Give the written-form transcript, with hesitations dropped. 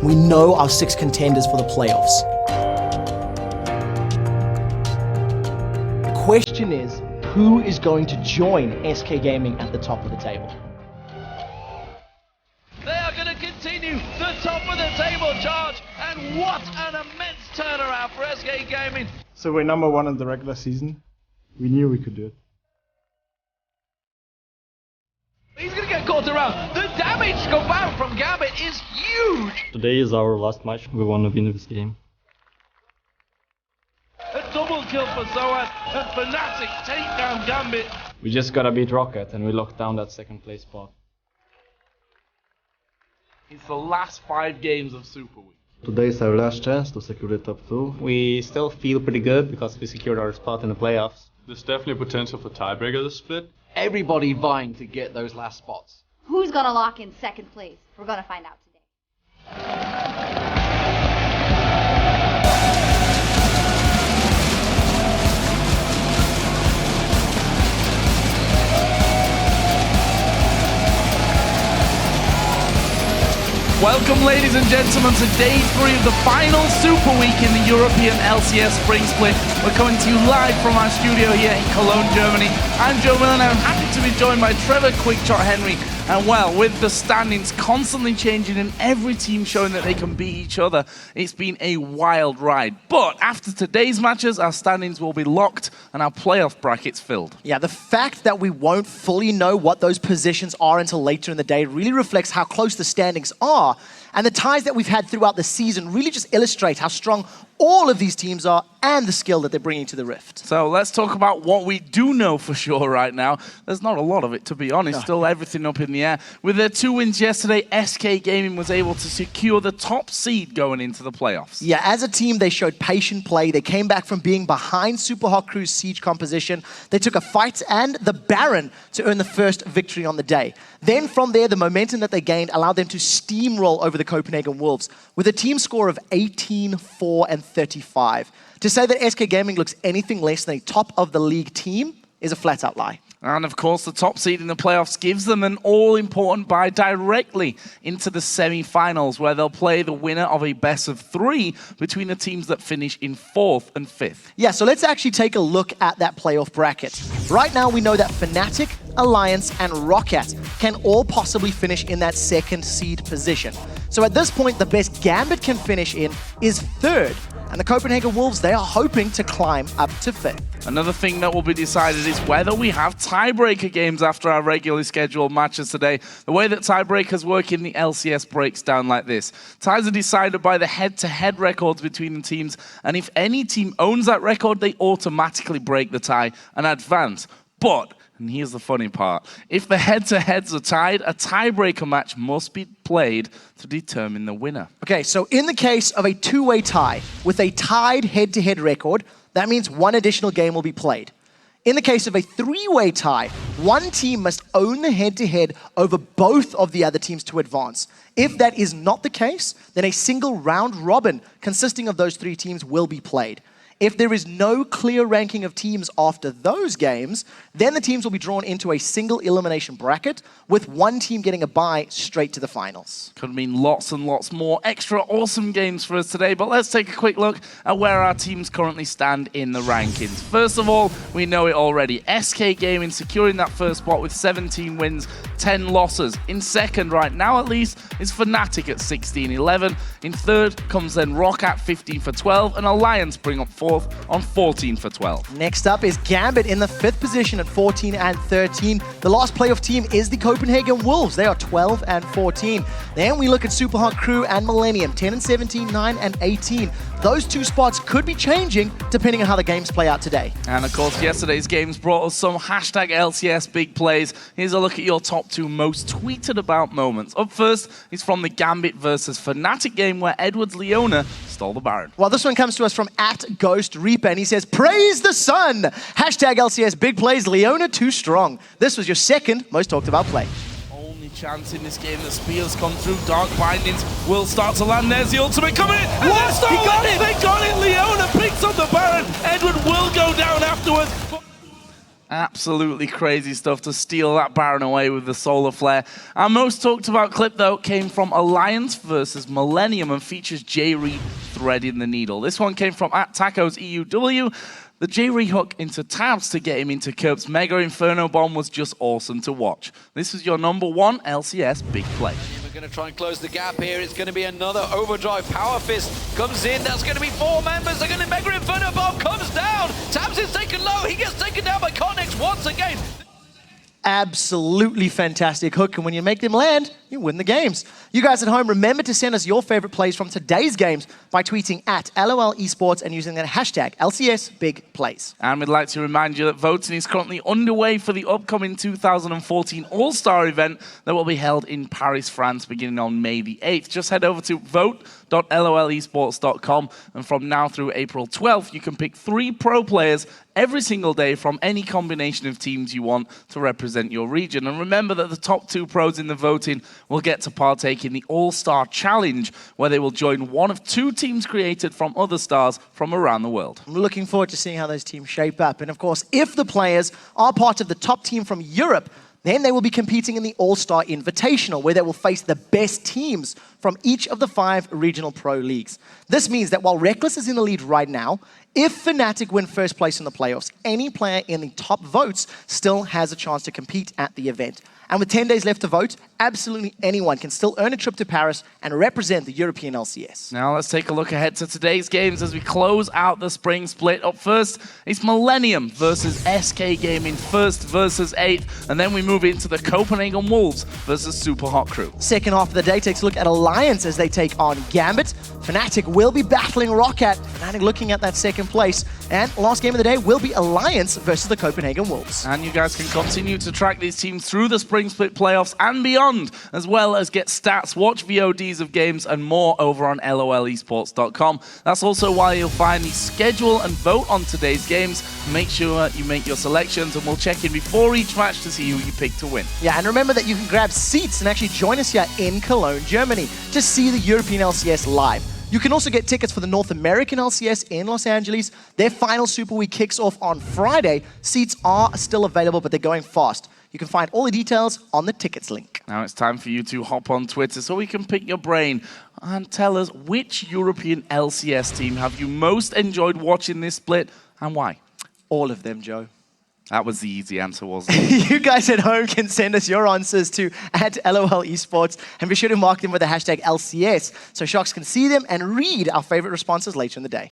we know our 6 contenders for the playoffs. The question is, who is going to join SK Gaming at the top of the table? They are going to continue the top of the table charge, and what an immense turnaround for SK Gaming. So we're number 1 in the regular season. We knew we could do it. He's going to get caught around. The damage combined from Gambit is huge. Today is our last match. We want to win this game. A double kill for Zoan, and Fnatic take down Gambit. We just gotta beat Rocket and we locked down that second place spot. It's the last 5 games of Super Week. Today is our last chance to secure the top 2. We still feel pretty good because we secured our spot in the playoffs. There's definitely potential for tiebreaker this split. Everybody vying to get those last spots. Who's gonna lock in second place? We're gonna find out today. Welcome, ladies and gentlemen, to day 3 of the final Super Week in the European LCS Spring Split. We're coming to you live from our studio here in Cologne, Germany. I'm Joe Miller, and I'm happy to be joined by Trevor Quickshot Henry. And well, with the standings constantly changing and every team showing that they can beat each other, it's been a wild ride. But after today's matches, our standings will be locked and our playoff brackets filled. Yeah, the fact that we won't fully know what those positions are until later in the day really reflects how close the standings are. And the ties that we've had throughout the season really just illustrate how strong all of these teams are and the skill that they're bringing to the Rift. So let's talk about what we do know for sure right now. There's not a lot of it, to be honest. No. Still everything up in the air. With their 2 wins yesterday, SK Gaming was able to secure the top seed going into the playoffs. Yeah, as a team, they showed patient play. They came back from being behind Super Hot Crew's siege composition. They took a fight and the Baron to earn the first victory on the day. Then from there, the momentum that they gained allowed them to steamroll over the Copenhagen Wolves with a team score of 18, 4, and 35. To say that SK Gaming looks anything less than a top-of-the-league team is a flat-out lie. And of course, the top seed in the playoffs gives them an all-important bye directly into the semi-finals, where they'll play the winner of a best-of-3 between the teams that finish in 4th and 5th. Yeah, so let's actually take a look at that playoff bracket. Right now, we know that Fnatic, Alliance, and Rocket can all possibly finish in that 2nd seed position. So at this point, the best Gambit can finish in is 3rd. And the Copenhagen Wolves, they are hoping to climb up to 5th. Another thing that will be decided is whether we have tiebreaker games after our regularly scheduled matches today. The way that tiebreakers work in the LCS breaks down like this. Ties are decided by the head-to-head records between the teams, and if any team owns that record, they automatically break the tie and advance. But, and here's the funny part, if the head-to-heads are tied, a tiebreaker match must be played to determine the winner. Okay, so in the case of a 2-way tie with a tied head-to-head record, that means 1 additional game will be played. In the case of a 3-way tie, one team must own the head-to-head over both of the other teams to advance. If that is not the case, then a single round robin consisting of those 3 teams will be played. If there is no clear ranking of teams after those games, then the teams will be drawn into a single elimination bracket with one team getting a bye straight to the finals. Could mean lots and lots more extra awesome games for us today, but let's take a quick look at where our teams currently stand in the rankings. First of all, we know it already. SK Gaming securing that first spot with 17 wins, 10 losses. In second, right now at least, is Fnatic at 16-11. In third comes then Rock at 15 for 12, and Alliance bring up fourth on 14 for 12. Next up is Gambit in the 5th position at 14 and 13. The last playoff team is the Copenhagen Wolves. They are 12 and 14. Then we look at Super Hot Crew and Millennium, 10 and 17, 9 and 18. Those 2 spots could be changing depending on how the games play out today. And of course, yesterday's games brought us some hashtag LCS big plays. Here's a look at your top 2 most tweeted about moments. Up first is from the Gambit versus Fnatic game where Edward's Leona stole the Baron. Well, this one comes to us from @GhostReaper, and he says, "Praise the sun! Hashtag LCS big plays, Leona too strong." This was your 2nd most talked about play. Only chance in this game that Spears come through. Dark Bindings will start to land. There's the ultimate coming in. And What? He got it! They got it! Leona picks up the Baron. Edward will go down afterwards. Absolutely crazy stuff to steal that Baron away with the Solar Flare. Our most talked about clip, though, came from Alliance versus Millennium and features J-Re threading the needle. This one came from @Tacos EUW. The J-Re hook into tabs to get him into Kerp's Mega Inferno Bomb was just awesome to watch. This is your #1 LCS big play. We're going to try and close the gap here. It's going to be another overdrive. Power Fist comes in. That's going to be 4 members. They're going to Mega Inferno Bomb comes down. Tabs is taken low. He gets taken down by Connex once again. Absolutely fantastic hook, and when you make them land, you win the games. You guys at home, remember to send us your favorite plays from today's games by tweeting @LOL Esports and using that hashtag LCS Big Plays. And we'd like to remind you that voting is currently underway for the upcoming 2014 All-Star event that will be held in Paris, France, beginning on May the 8th. Just head over to vote.lolesports.com, and from now through April 12th, you can pick 3 pro players every single day from any combination of teams you want to represent your region. And remember that the top 2 pros in the voting will get to partake in the All-Star Challenge, where they will join one of 2 teams created from other stars from around the world. I'm looking forward to seeing how those teams shape up. And of course, if the players are part of the top team from Europe, then they will be competing in the All-Star Invitational, where they will face the best teams from each of the 5 regional pro leagues. This means that while Reckless is in the lead right now, if Fnatic win first place in the playoffs, any player in the top votes still has a chance to compete at the event. And with 10 days left to vote, absolutely anyone can still earn a trip to Paris and represent the European LCS. Now let's take a look ahead to today's games as we close out the spring split. Up first, it's Millennium versus SK Gaming, 1st versus 8th, and then we move into the Copenhagen Wolves versus Super Hot Crew. Second half of the day takes a look at Alliance as they take on Gambit. Fnatic will be battling Roccat, Fnatic looking at that second place. And last game of the day will be Alliance versus the Copenhagen Wolves. And you guys can continue to track these teams through the spring split playoffs and beyond, as well as get stats, watch VODs of games, and more over on lolesports.com. That's also why you'll find the schedule and vote on today's games. Make sure you make your selections, and we'll check in before each match to see who you pick to win. Yeah, and remember that you can grab seats and actually join us here in Cologne, Germany, to see the European LCS live. You can also get tickets for the North American LCS in Los Angeles. Their final Super Week kicks off on Friday. Seats are still available, but they're going fast. You can find all the details on the tickets link. Now it's time for you to hop on Twitter so we can pick your brain and tell us which European LCS team have you most enjoyed watching this split and why? All of them, Joe. That was the easy answer, wasn't it? You guys at home can send us your answers to @LOL Esports, and be sure to mark them with the hashtag LCS so Sharks can see them and read our favorite responses later in the day.